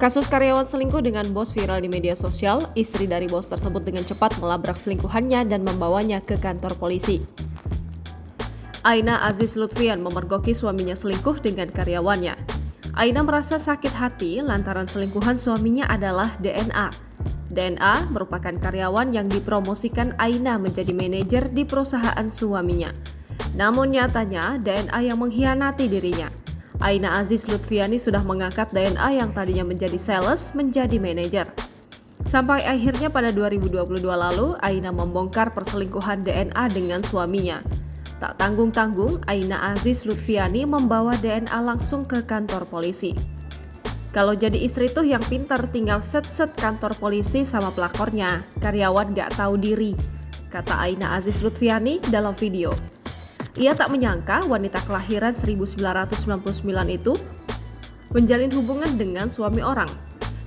Kasus karyawan selingkuh dengan bos viral di media sosial, istri dari bos tersebut dengan cepat melabrak selingkuhannya dan membawanya ke kantor polisi. Aina Aziz Lutfian memergoki suaminya selingkuh dengan karyawannya. Aina merasa sakit hati lantaran selingkuhan suaminya adalah DNA. DNA merupakan karyawan yang dipromosikan Aina menjadi manajer di perusahaan suaminya. Namun nyatanya DNA yang mengkhianati dirinya. Aina Aziz Lutfiani sudah mengangkat DNA yang tadinya menjadi sales menjadi manajer. Sampai akhirnya pada 2022 lalu, Aina membongkar perselingkuhan DNA dengan suaminya. Tak tanggung-tanggung, Aina Aziz Lutfiani membawa DNA langsung ke kantor polisi. Kalau jadi istri tuh yang pintar tinggal set-set kantor polisi sama pelakornya, karyawan gak tahu diri, kata Aina Aziz Lutfiani dalam video. Ia tak menyangka wanita kelahiran 1999 itu menjalin hubungan dengan suami orang.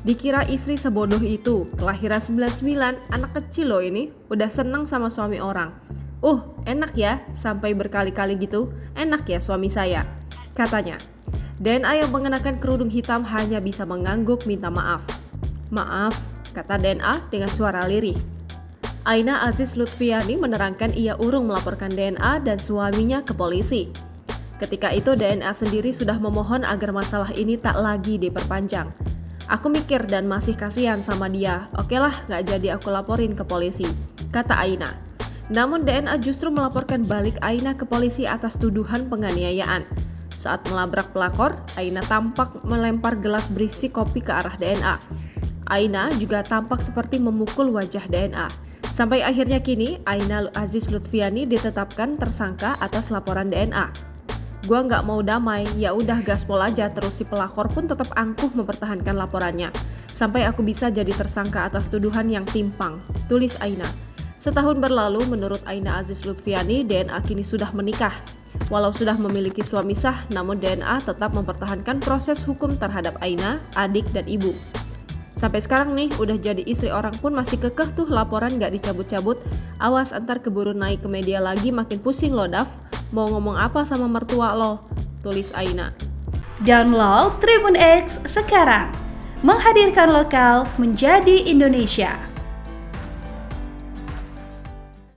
Dikira istri sebodoh itu, kelahiran 99, anak kecil loh ini, udah senang sama suami orang. Enak ya, sampai berkali-kali gitu, enak ya suami saya, katanya. DNA yang mengenakan kerudung hitam hanya bisa mengangguk minta maaf. Maaf, kata DNA dengan suara lirih. Aina Aziz Lutfiani menerangkan ia urung melaporkan DNA dan suaminya ke polisi. Ketika itu DNA sendiri sudah memohon agar masalah ini tak lagi diperpanjang. Aku mikir dan masih kasihan sama dia, okelah gak jadi aku laporin ke polisi, kata Aina. Namun DNA justru melaporkan balik Aina ke polisi atas tuduhan penganiayaan. Saat melabrak pelakor, Aina tampak melempar gelas berisi kopi ke arah DNA. Aina juga tampak seperti memukul wajah DNA. Sampai akhirnya kini, Aina Aziz Lutfiani ditetapkan tersangka atas laporan DNA. Gua nggak mau damai, ya udah gaspol aja, terus si pelakor pun tetap angkuh mempertahankan laporannya. Sampai aku bisa jadi tersangka atas tuduhan yang timpang, tulis Aina. Setahun berlalu, menurut Aina Aziz Lutfiani, DNA kini sudah menikah. Walau sudah memiliki suami sah, namun DNA tetap mempertahankan proses hukum terhadap Aina, adik dan ibu. Sampai sekarang nih, udah jadi istri orang pun masih kekeh tuh laporan gak dicabut-cabut. Awas antar keburu naik ke media lagi makin pusing lo Dav. Mau ngomong apa sama mertua lo? Tulis Aina. Download Tribun X sekarang. Menghadirkan lokal menjadi Indonesia.